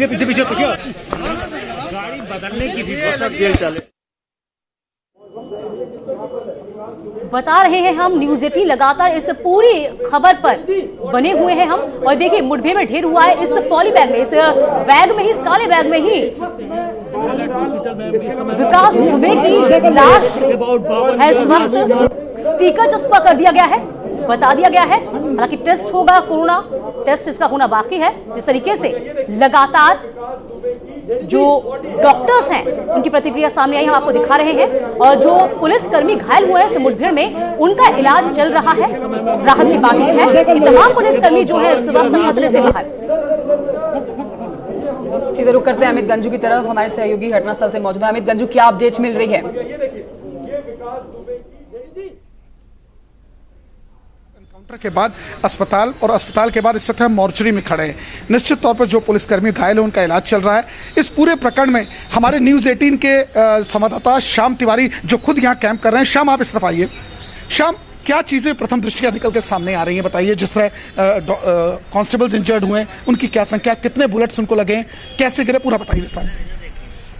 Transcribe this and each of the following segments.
पीछे पीछे गाड़ी बदलने की भी चले। बता रहे हैं हम, न्यूज़ 18 लगातार इस पूरी खबर पर बने हुए हैं हम। और देखिए मुठभेड़ में ढेर हुआ है इस पॉली बैग में, इस बैग में ही, इस काले बैग में ही विकास दुबे की लाश है। इस वक्त स्टिकर चस्पा कर दिया गया है, बता दिया गया है। हालांकि टेस्ट होगा, कोरोना टेस्ट इसका होना बाकी है। जिस तरीके से लगातार जो डॉक्टर्स हैं उनकी प्रतिक्रिया सामने आई, हम आपको दिखा रहे हैं। और जो पुलिसकर्मी घायल हुए हैं इस मुठभेड़ में, उनका इलाज चल रहा है। राहत की बात यह है कि तमाम पुलिसकर्मी जो है इस वक्त खतरे से बाहर। सीधे रुक करते हैं अमित गंजू की तरफ, हमारे सहयोगी घटनास्थल से मौजूद है। अमित गंजू, क्या अपडेट मिल रही है? के बाद अस्पताल, और अस्पताल के बाद इस वक्त हम मॉर्चरी में खड़े हैं। निश्चित तौर पर जो पुलिसकर्मी घायल हैं उनका इलाज चल रहा है। इस पूरे प्रकरण में हमारे न्यूज़ 18 के संवाददाता श्याम तिवारी जो खुद यहाँ कैंप कर रहे हैं। श्याम, आप इस तरफ आइए। श्याम, क्या चीज़ें प्रथम दृष्टया निकल के सामने आ रही हैं, बताइए। जिस तरह कांस्टेबल्स इंजर्ड हुए हैं, उनकी क्या संख्या, कितने बुलेट्स उनको लगे, कैसे गिरे, पूरा बताइए विस्तार से।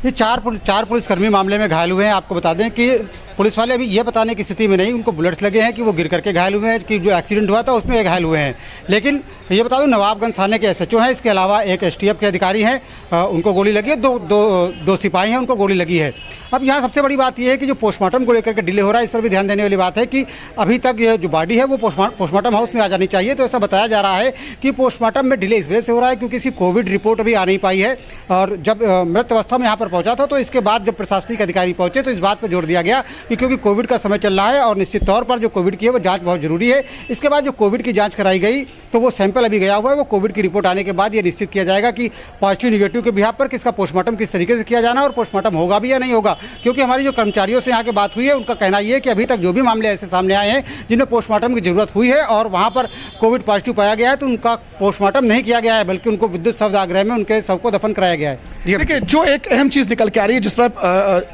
ये चार पुलिसकर्मी मामले में घायल हुए हैं। आपको बता दें कि पुलिस वाले अभी ये बताने की स्थिति में नहीं, उनको बुलेट्स लगे हैं कि वो गिर करके घायल हुए हैं, कि जो एक्सीडेंट हुआ था उसमें घायल हुए हैं। लेकिन ये बता दूं, नवाबगंज थाने के SHO हैं, इसके अलावा एक STF के अधिकारी हैं, उनको गोली लगी है। दो सिपाही हैं, उनको गोली लगी है। अब यहाँ सबसे बड़ी बात यह है कि जो पोस्टमार्टम को लेकर के डिले हो रहा है, इस पर भी ध्यान देने वाली बात है कि अभी तक ये जो बॉडी है वो पोस्टमार्टम हाउस में आ जानी चाहिए। तो ऐसा बताया जा रहा है कि पोस्टमार्टम में डिले इस वजह से हो रहा है क्योंकि इसकी कोविड रिपोर्ट अभी आ नहीं पाई है। और जब मृत अवस्था में यहाँ पर पहुँचा था तो इसके बाद जब प्रशासनिक अधिकारी पहुँचे तो इस बात पर जोर दिया गया कि क्योंकि कोविड का समय चल रहा है और निश्चित तौर पर जो कोविड की है वो जांच बहुत जरूरी है। इसके बाद जो कोविड की जांच कराई गई तो वो सैंपल अभी गया हुआ है, वो कोविड की रिपोर्ट आने के बाद ये निश्चित किया जाएगा कि पॉजिटिव निगेटिव के बिहाफ पर किसका पोस्टमार्टम किस तरीके से किया जाना और पोस्टमार्टम होगा भी या नहीं होगा। क्योंकि हमारी जो कर्मचारियों से यहाँ की बात हुई है, उनका कहना ये है कि अभी तक जो भी मामले ऐसे सामने आए हैं जिनमें पोस्टमार्टम की जरूरत हुई है और वहाँ पर कोविड पॉजिटिव पाया गया है, तो उनका पोस्टमार्टम नहीं किया गया है, बल्कि उनको विद्युत शवदाह में उनके शव को दफन कराया गया है। देखिए, जो एक अहम चीज निकल के आ रही है, जिस पर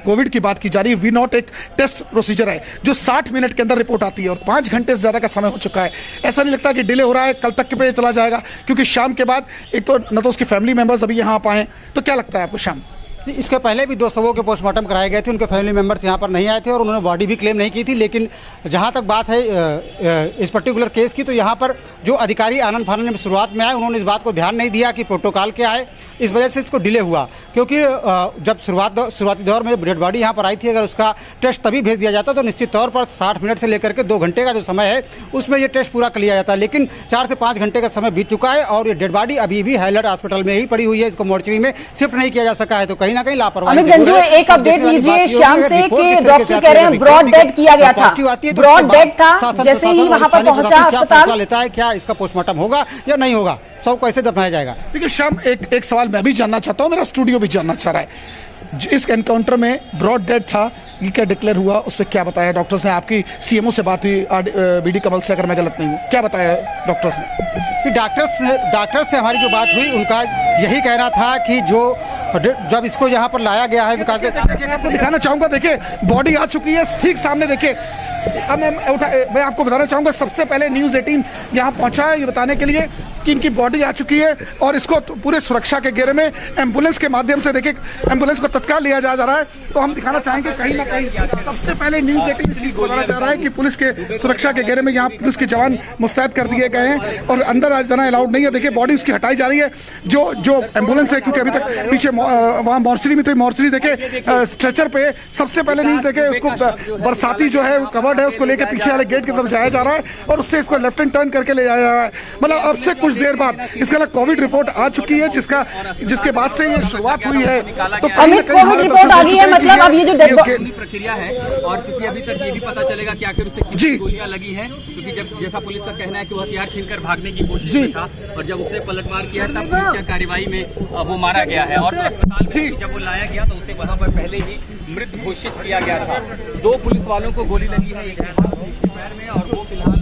कोविड की बात की जा रही है, V0 एक टेस्ट प्रोसीजर है जो 60 मिनट के अंदर रिपोर्ट आती है और 5 घंटे से ज्यादा का समय हो चुका है। ऐसा नहीं लगता कि डिले हो रहा है, कल तक के पे चला जाएगा? क्योंकि शाम के बाद एक तो न तो उसके फैमिली मेंबर्स अभी यहाँ आ पाए, तो क्या लगता है आपको शाम? इसके पहले भी 2 शवों के पोस्टमार्टम कराए गए थे, उनके फैमिली मेंबर्स यहाँ पर नहीं आए थे और उन्होंने बॉडी भी क्लेम नहीं की थी। लेकिन जहाँ तक बात है इस पर्टिकुलर केस की, तो यहाँ पर जो अधिकारी आनंद फानन में शुरुआत में आए, उन्होंने इस बात को ध्यान नहीं दिया कि प्रोटोकॉल क्या है, इस वजह से इसको डिले हुआ। क्योंकि जब शुरुआती दौर में डेड बॉडी यहाँ पर आई थी, अगर उसका टेस्ट तभी भेज दिया जाता तो निश्चित तौर पर 60 मिनट से लेकर के 2 घंटे का जो समय है उसमें ये टेस्ट पूरा कर लिया जाता है। लेकिन 4 से 5 घंटे का समय बीत चुका है और ये डेड बॉडी अभी भी हाईलाइट हॉस्पिटल में ही पड़ी हुई है, इसको मोर्चरी में शिफ्ट नहीं किया जा सका है। तो कहीं ना कहीं लापरवाही। गंजू, एक अपडेट लीजिए शाम से कि डॉक्टर कह रहे हैं ब्रॉड डेड किया गया था, ब्रॉड डेड था, जैसे ही वहां पर पहुंचा अस्पताल लेता है, क्या इसका पोस्टमार्टम होगा या नहीं होगा, सब कैसे दफनाया जाएगा? देखिए शाम, एक सवाल मैं भी जानना चाहता हूं, मेरा स्टूडियो भी जानना चाह रहा है। इस एनकाउंटर में ब्रॉड डेड था, ये क्या डिक्लेयर हुआ, उस पर क्या बताया डॉक्टर्स ने? आपकी CMO से बात हुई, BD कमल से, अगर मैं गलत नहीं हूँ, क्या बताया डॉक्टर्स ने? डॉक्टर्स से हमारी जो बात हुई, उनका यही कहना था कि जब इसको यहाँ पर लाया गया है, विकास आपको दिखाना चाहूंगा। देखिए बॉडी आ चुकी है ठीक सामने। देखिए अब मैं आपको बताना चाहूंगा, सबसे पहले न्यूज़ 18 यहाँ पहुंचा है ये बताने के लिए कि इनकी बॉडी आ चुकी है और इसको पूरे सुरक्षा के घेरे में एम्बुलेंस के माध्यम से, देखिए एम्बुलेंस को तत्काल लिया जा रहा है। तो हम दिखाना चाहेंगे कहीं ना कहीं सबसे पहले न्यूज़ 18 इस चीज़ को बताना चाह रहा है कि पुलिस के सुरक्षा के घेरे में यहाँ पुलिस के जवान मुस्तैद कर दिए गए हैं और अंदर जाना अलाउड नहीं है। देखिए बॉडी उसकी हटाई जा रही है, जो एम्बुलेंस है, क्योंकि अभी तक पीछे वहाँ मॉर्चरी में थी। मॉर्चरी देखे स्ट्रेचर पे सबसे पहले न्यूज़ देखे, उसको बरसाती जो है कवर्ड है, उसको लेकर पीछे वाले गेट की तरफ जाया जा रहा है और उससे इसको लेफ्ट हैंड टर्न करके ले जाया जा रहा है। मतलब अब से कुछ देर बाद इसका ना कोविड रिपोर्ट आ चुकी है, जिसके बाद से ये शुरुआत हुई है। तो अमित, कोविड रिपोर्ट आ गई है, मतलब अब ये जो प्रक्रिया है और क्योंकि अभी तक ये भी पता चलेगा कि आखिर उसे गोलियां लगी हैं, क्योंकि जब जैसा पुलिस का कहना है कि वो हथियार छीनकर भागने की कोशिश में था और जब उसने पलटवार किया तब पुलिस कार्रवाई में वो मारा गया है और अस्पताल में जब वो लाया गया तो उसे वहां पर पहले ही मृत घोषित किया गया था। 2 पुलिस वालों को गोली लगी है, एक पैर में, और वो फिलहाल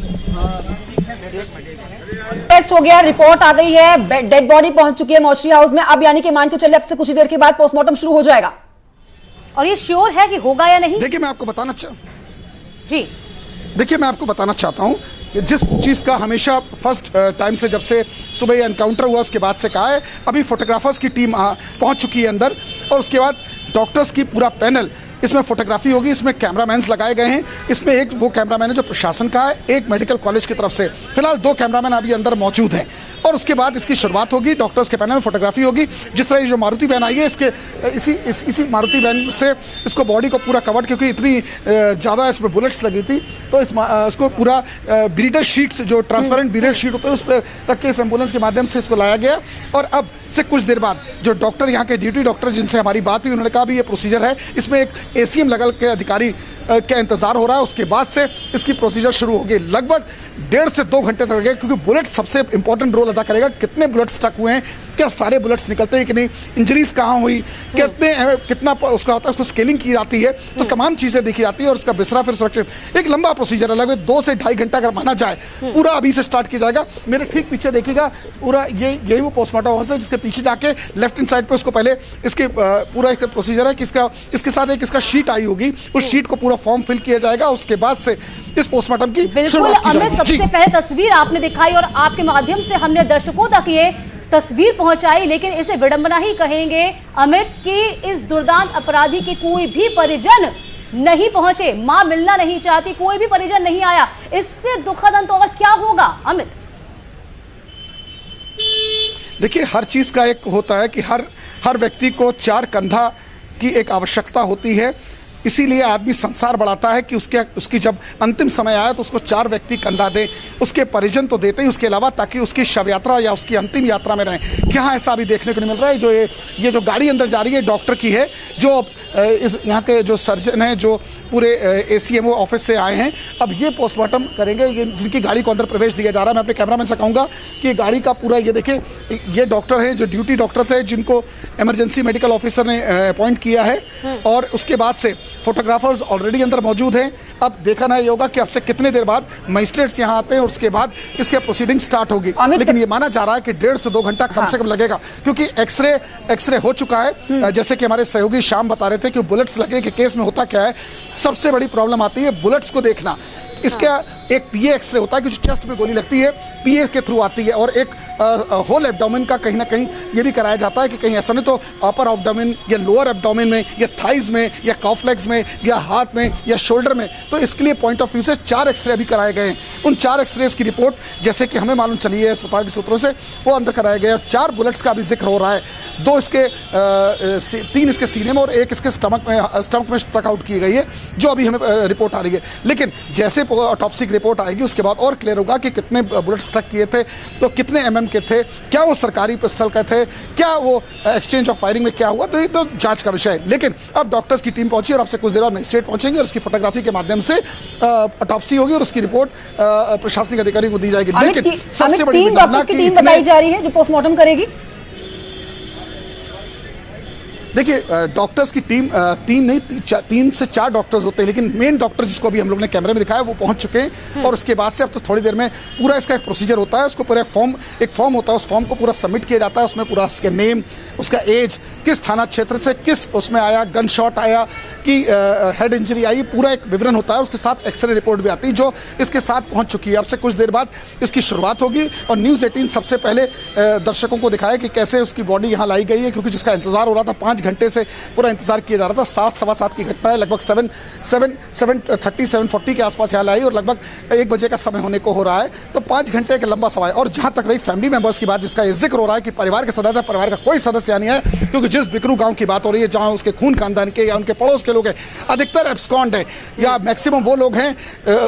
टेस्ट हो गया, रिपोर्ट आ गई है, डेड बॉडी पहुंच चुकी है मॉर्चरी हाउस में। अब यानी कि मान के चलिए अब से कुछ ही देर के बाद पोस्टमार्टम शुरू हो जाएगा और ये श्योर है कि होगा या नहीं? देखिए मैं आपको बताना जी, देखिए मैं आपको बताना चाहता हूं जिस चीज़ का हमेशा फर्स्ट टाइम से, जब से सुबह ये एनकाउंटर हुआ उसके बाद से कहा है, अभी फोटोग्राफर्स की टीम पहुंच चुकी है अंदर, और उसके बाद डॉक्टर्स की पूरा पैनल, इसमें फोटोग्राफी होगी, इसमें कैमरामैन्स लगाए गए हैं। इसमें एक वो कैमरामैन है जो प्रशासन का है, एक मेडिकल कॉलेज की तरफ से। फिलहाल 2 कैमरामैन अभी अंदर मौजूद हैं, और उसके बाद इसकी शुरुआत होगी, डॉक्टर्स के पैनल में फोटोग्राफी होगी। जिस तरह ये जो मारुति वैन आई है, इसी मारुति वैन से इसको बॉडी को पूरा कवर्ड, क्योंकि इतनी ज़्यादा इसमें बुलेट्स लगी थी, तो इसको पूरा ब्रीडर शीट्स, जो ट्रांसपेरेंट ब्रीडर शीट होते हैं, उस पर रख के इस एम्बुलेंस के माध्यम से इसको लाया गया। और अब से कुछ देर बाद जो डॉक्टर, यहाँ के ड्यूटी डॉक्टर जिनसे हमारी बात हुई, उन्होंने कहा भी ये प्रोसीजर है, इसमें एक ACM लेवल के अधिकारी का इंतजार हो रहा है, उसके बाद से इसकी प्रोसीजर शुरू होगी। लगभग 1.5 से 2 घंटे तक लगेगा, क्योंकि बुलेट सबसे इंपॉर्टेंट रोल अदा करेगा। कितने बुलेट स्टक हुए हैं, क्या सारे बुलेट्स निकलते हैं कि नहीं, इंजरीज कहाँ हुई, कितना उसका होता है, उसको स्केलिंग की जाती है, तो तमाम चीज़ें देखी जाती है, और उसका बिस्तरा फिर सुरक्षित। एक लंबा प्रोसीजर है, लगभग 2 से 2.5 घंटा अगर माना जाए, पूरा अभी से स्टार्ट किया जाएगा। मेरे ठीक पीछे देखिएगा, पूरा यही वो पोस्टमार्टम हाउस है, जिसके पीछे जाके लेफ्ट हैंड साइड पे उसको पहले इसके पूरा एक प्रोसीजर है कि इसके साथ एक इसका शीट आई होगी, उस शीट को पूरा फॉर्म फिल किया जाएगा, उसके बाद से इस पोस्टमार्टम की बिल्कुल अमित, सबसे पहले तस्वीर आपने दिखाई और आपके माध्यम से हमने दर्शकों तक ये तस्वीर पहुंचाई, लेकिन इसे विडंबना ही कहेंगे अमित कि इस दुर्दांत अपराधी के कोई भी परिजन नहीं पहुंचे, मां मिलना नहीं चाहती, कोई भी परिजन नहीं आया। इससे दुखद अंत और क्या होगा अमित? देखिए, हर चीज का एक होता है कि हर व्यक्ति को 4 कंधा की एक आवश्यकता होती है, इसीलिए आदमी संसार बढ़ाता है कि उसकी जब अंतिम समय आया तो उसको 4 व्यक्ति कंधा दे, उसके परिजन तो देते ही, उसके अलावा ताकि उसकी शव यात्रा या उसकी अंतिम यात्रा में रहें। क्या ऐसा अभी देखने को नहीं मिल रहा है? जो ये जो गाड़ी अंदर जा रही है डॉक्टर की है, जो इस यहाँ के जो सर्जन हैं, जो पूरे ACMO ऑफिस से आए हैं, अब ये पोस्टमार्टम करेंगे। ये जिनकी गाड़ी को अंदर प्रवेश दिया जा रहा है, मैं अपने कैमरामैन से कहूँगा कि गाड़ी का पूरा ये देखें, ये डॉक्टर हैं जो ड्यूटी डॉक्टर थे, जिनको इमरजेंसी मेडिकल ऑफिसर ने अपॉइंट किया है, और उसके बाद से फोटोग्राफर्स ऑलरेडी अंदर मौजूद हैं। अब देखना ये होगा कि अब से कितने देर बाद मजिस्ट्रेट्स यहाँ आते हैं, और उसके बाद इसके प्रोसीडिंग स्टार्ट होगी। लेकिन ये माना जा रहा है कि 1.5 से 2 घंटा कम से कम लगेगा, क्योंकि एक्सरे हो चुका है। जैसे कि हमारे सहयोगी श्याम बता रहे थे कि बुलेट्स लगे के केस में होता क्या है, सबसे बड़ी प्रॉब्लम आती है बुलेट्स को देखना। इसका एक PA एक्सरे होता है कि जो चेस्ट में गोली लगती है, PA के थ्रू आती है, और एक होल एब्डोमेन का कहीं ना कहीं ये भी कराया जाता है कि कहीं ऐसा नहीं तो अपर एब्डोमेन या लोअर एब्डोमेन में, या थाइज में, या कॉफ्लेक्स में, या हाथ में, या शोल्डर में। तो इसके लिए पॉइंट ऑफ व्यू से 4 एक्सरे भी कराए गए हैं। उन 4 एक्सरेज की रिपोर्ट, जैसे कि हमें मालूम चली है अस्पताल के सूत्रों से, वो अंदर कराए गए। 4 बुलेट्स का भी जिक्र हो रहा है, 2 इसके 3 इसके सीने में और 1 इसके स्टमक में स्ट्रक आउट की गई है, जो अभी हमें रिपोर्ट आ रही है। लेकिन जैसे ऑटोप्सी की रिपोर्ट आएगी, उसके बाद और क्लियर होगा कि कितने बुलेट स्ट्रक किए थे, तो कितने MM के थे, क्या वो सरकारी पिस्टल के थे, क्या वो एक्सचेंज ऑफ फायरिंग में क्या हुआ, तो ये तो जांच का विषय है। लेकिन अब डॉक्टर्स की टीम पहुंची, और आपसे कुछ देर बाद मजिस्ट्रेट पहुंचेंगे, और उसकी फोटोग्राफी के माध्यम से ऑटोप्सी होगी, और उसकी रिपोर्ट प्रशासनिक अधिकारी को दी जाएगी। लेकिन सबसे बड़ी डॉक्टर्स की टीम बताई जा रही है जो पोस्टमार्टम करेगी। देखिए, डॉक्टर्स की टीम 3 से 4 डॉक्टर्स होते हैं, लेकिन मेन डॉक्टर जिसको अभी हम लोग ने कैमरे में दिखाया वो पहुंच चुके हैं। और उसके बाद से अब तो थोड़ी देर में पूरा इसका एक प्रोसीजर होता है, उसको पूरा एक फॉर्म होता है, उस फॉर्म को पूरा सबमिट किया जाता है। उसमें पूरा उसके नेम, उसका एज, किस थाना क्षेत्र से किस उसमें आया, गन शॉट आया कि हेड इंजरी आई, पूरा एक विवरण होता है। उसके साथ एक्सरे रिपोर्ट भी आती है, जो इसके साथ पहुंच चुकी है। अब से कुछ देर बाद इसकी शुरुआत होगी, और न्यूज़ 18 सबसे पहले दर्शकों को दिखाया कि कैसे उसकी बॉडी यहाँ लाई गई है, क्योंकि जिसका इंतजार हो रहा था 5 घंटे से पूरा इंतजार किया जा रहा था। 7 सवा 7 की घटना है, लगभग 7:30 के आसपास यहाँ लाई, और लगभग 1 बजे का समय होने को हो रहा है। तो 5 घंटे का लंबा समय। और जहां तक रही फैमिली मेंबर्स की बात, जिसका ये जिक्र हो रहा है कि परिवार के सदस्य, परिवार का कोई सदस्य नहीं है, क्योंकि जिस बिकरू गांव की बात हो रही है, जहां उसके खून खानदान के या उनके पड़ोस के लोग हैं, अधिकतर एब्सकॉन्ड है, या मैक्सिमम वो लोग हैं,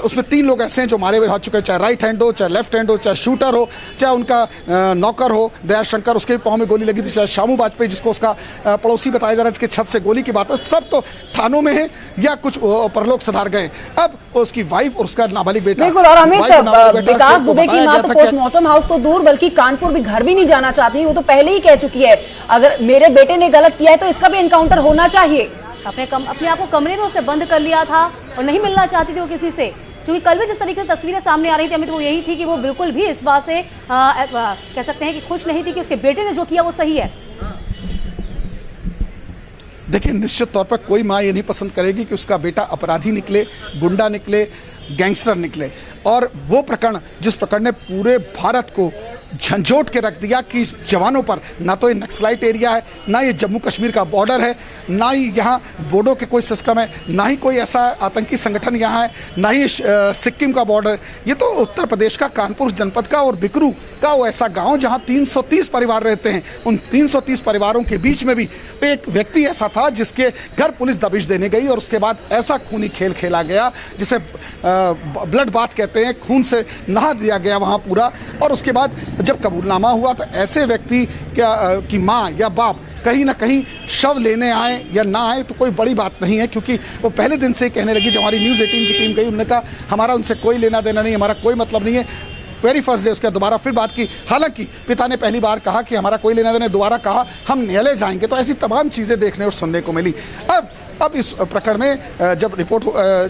उसमें 3 लोग ऐसे हैं जो मारे हुए हो चुके हैं, चाहे राइट हैंड हो, चाहे लेफ्ट हैंड हो, चाहे शूटर हो, चाहे उनका नौकर हो दयाशंकर, उसके पाँव में गोली लगी थी, चाहे शामू वाजपेयी जिसको उसका पड़ोसी बताया जा रहा है, जिसके छत से गोली की बात है, सब तो थानों में है या कुछ परलोक सुधार गए। अब उसकी वाइफ और उसका नाबालिग बेटा, बिल्कुल। और अमित, विकास दुबे की मां तो पोस्टमार्टम हाउस तो दूर, बल्कि कानपुर भी घर भी नहीं जाना चाहती, वो तो पहले ही कह चुकी है अगर मेरे बेटे ने गलत किया है तो इसका भी एनकाउंटर होना चाहिए। अपने आप को कमरे में उससे बंद कर लिया था और नहीं मिलना चाहती थी वो किसी से। क्योंकि कल भी जिस तरीके से तस्वीरें सामने आ रही थी अमित, वो यही थी कि वो बिल्कुल भी इस बात से कह सकते हैं कि खुश नहीं थी कि उसके बेटे ने जो किया वो सही है। देखिए, निश्चित तौर पर कोई माँ ये नहीं पसंद करेगी कि उसका बेटा अपराधी निकले, गुंडा निकले, गैंगस्टर निकले। और वो प्रकरण जिस प्रकरण ने पूरे भारत को झंझोट के रख दिया कि जवानों पर ना तो ये नक्सलाइट एरिया है, ना ये जम्मू कश्मीर का बॉर्डर है, ना ही यहाँ बोडो के कोई सिस्टम है, ना ही कोई ऐसा आतंकी संगठन यहाँ है, ना ही सिक्किम का बॉर्डर। ये तो उत्तर प्रदेश का कानपुर जनपद का और बिकरू का वो ऐसा गांव जहाँ 330 परिवार रहते हैं। उन 330 परिवारों के बीच में भी एक व्यक्ति ऐसा था जिसके घर पुलिस दबिश देने गई और उसके बाद ऐसा खूनी खेल खेला गया जिसे ब्लड बाथ कहते हैं, खून से नहा दिया गया वहाँ पूरा। और उसके बाद जब कबूलनामा हुआ तो ऐसे व्यक्ति की माँ या बाप कहीं ना कहीं शव लेने आए या ना आए तो कोई बड़ी बात नहीं है, क्योंकि वो पहले दिन से ही कहने लगी, जब हमारी न्यूज़ 18 की टीम गई उन्होंने कहा हमारा उनसे कोई लेना देना नहीं, हमारा कोई मतलब नहीं है। वेरी फर्स्ट डे उसके दोबारा फिर बात की, हालांकि पिता ने पहली बार कहा कि हमारा कोई लेना देना, दोबारा कहा हम न्यायालय जाएंगे। तो ऐसी तमाम चीज़ें देखने और सुनने को मिली। अब इस प्रकरण में जब रिपोर्ट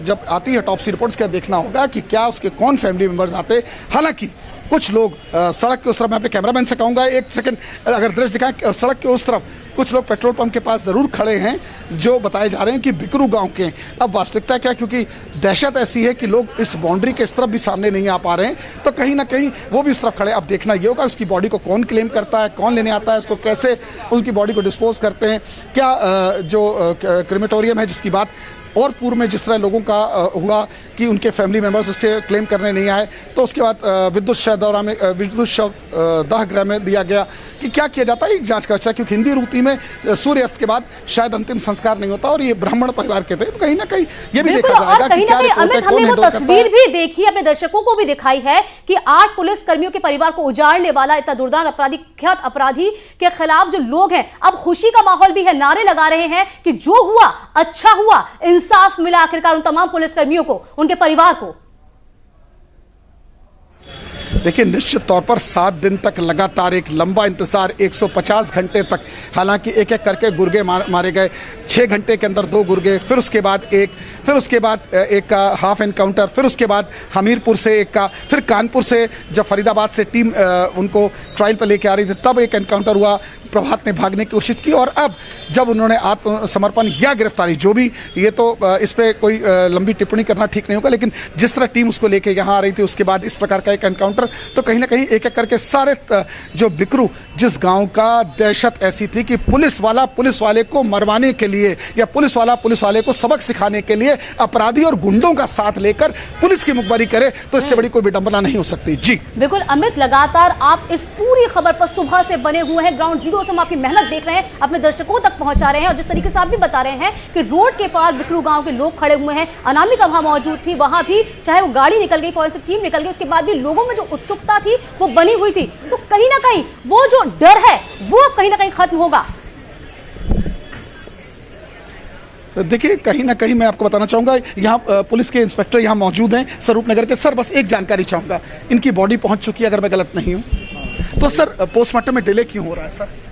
जब आती है टॉप्सी रिपोर्ट्स, क्या देखना होगा कि क्या उसके कौन फैमिली मेंबर्स आते। हालांकि कुछ लोग सड़क के उस तरफ, मैं अपने कैमरामैन से कहूँगा एक सेकंड अगर दृश्य दिखाएं, सड़क के उस तरफ कुछ लोग पेट्रोल पंप के पास ज़रूर खड़े हैं जो बताए जा रहे हैं कि बिकरू गांव के हैं। अब वास्तविकता क्या, क्योंकि दहशत ऐसी है कि लोग इस बाउंड्री के इस तरफ भी सामने नहीं आ पा रहे हैं, तो कहीं ना कहीं वो भी उस तरफ खड़े। अब देखना ये होगा उसकी बॉडी को कौन क्लेम करता है, कौन लेने आता है, उसको कैसे उनकी बॉडी को डिस्पोज करते हैं। क्या जो क्रिमेटोरियम है जिसकी बात और पूर्व में जिस तरह लोगों का हुआ कि उनके फैमिली मेंबर्स उसके क्लेम करने नहीं आए, तो उसके बाद विद्युत शव दाह गृह में दिया गया कि क्या किया जाता है, एक जांच का अच्छा, क्योंकि हिंदी रीति में सूर्यास्त के बाद शायद अंतिम संस्कार नहीं होता और ये ब्राह्मण परिवार के थे, तो कहीं ना कहीं ये भी देखा जाएगा कि क्या रिपोर्ट है, कौन हैंडल करता है। तस्वीर भी देखी, अपने दर्शकों को भी दिखाई है कि 8 पुलिस कर्मियों के परिवार को उजाड़ने वाला इतना दुर्दान अपराधी, कुख्यात अपराधी के खिलाफ जो लोग हैं अब खुशी का माहौल भी है, नारे लगा रहे हैं कि जो हुआ अच्छा हुआ, इंसाफ मिला आखिरकार उन तमाम पुलिस कर्मियों को, उनके परिवार को। देखिए निश्चित तौर पर 7 दिन तक लगातार एक लंबा इंतजार, 150 घंटे तक, हालांकि एक एक करके गुर्गे मारे गए। 6 घंटे के अंदर 2 गुर्गे, फिर उसके बाद एक का हाफ एनकाउंटर, फिर उसके बाद हमीरपुर से एक का, फिर कानपुर से जब फरीदाबाद से टीम उनको ट्रायल पर लेके आ रही थी तब एक एनकाउंटर हुआ। प्रभात ने भागने की कोशिश की और अब जब उन्होंने आत्मसमर्पण या गिरफ्तारी, जो भी, ये तो इस पर कोई लंबी टिप्पणी करना ठीक नहीं होगा, लेकिन जिस तरह टीम उसको लेके यहाँ आ रही थी उसके बाद इस प्रकार का एक एनकाउंटर, तो कहीं ना कहीं एक एक करके सारे जो बिकरू जिस गांव का दहशत ऐसी थी कि पुलिस वाले को मरवाने के लिए या पुलिस वाले को सबक सिखाने के लिए अपराधी और गुंडों का साथ लेकर पुलिस की मुखबरी करे, तो इससे बड़ी कोई विडंबना नहीं हो सकती। जी बिल्कुल अमित, लगातार आप इस पूरी खबर पर सुबह से बने हुए हैं, ग्राउंड जीरो से हम आपकी मेहनत देख रहे हैं, अपने दर्शकों तक पहुंचा रहे हैं और जिस तरीके से आप भी बता रहे हैं कि रोड के पार बिकरू गांव के लोग खड़े हुए हैं, अनामिका वहां मौजूद थी, वहां भी चाहे वो गाड़ी निकल गई, फॉरेंसिक टीम निकल गई, उसके बाद भी लोगों में जो उत्सुकता थी वो बनी हुई थी, तो कहीं ना कहीं वो जो डर है वो कहीं ना कहीं खत्म होगा। देखिए कहीं ना कहीं मैं आपको बताना चाहूंगा, यहाँ पुलिस के इंस्पेक्टर यहाँ मौजूद हैं स्वरूपनगर के। सर बस एक जानकारी चाहूंगा, इनकी बॉडी पहुंच चुकी है अगर मैं गलत नहीं हूँ, तो सर पोस्टमार्टम में डिले क्यों हो रहा है? सर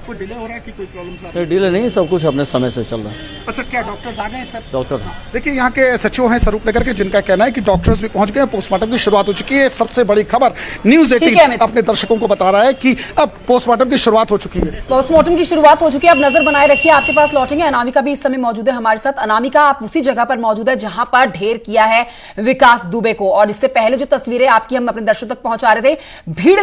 कोई डिले हो रहा है कि कोई प्रॉब्लम आ रही है? डिले नहीं, सब कुछ अपने समय से चल रहा है। अच्छा, क्या डॉक्टर्स आ गए हैं? सर डॉक्टर हाँ। देखिए यहाँ के एसएचओ हैं स्वरूपनगर के, जिनका कहना है कि डॉक्टर्स भी पहुंच गए, पोस्टमार्टम की शुरुआत हो चुकी है। सबसे बड़ी खबर न्यूज़ 18 अपने दर्शकों को बता रहा है कि अब पोस्टमार्टम की शुरुआत हो चुकी है। पोस्टमार्टम की शुरुआत हो चुकी है, अब नजर बनाए रखिए, आपके पास लौटेंगे। अनामिका भी इस समय मौजूद है हमारे साथ। अनामिका, आप उसी जगह पर मौजूद है जहां पर ढेर किया है विकास दुबे को, और इससे पहले जो तस्वीरें आपकी हम अपने दर्शकों तक पहुंचा रहे थे, भीड़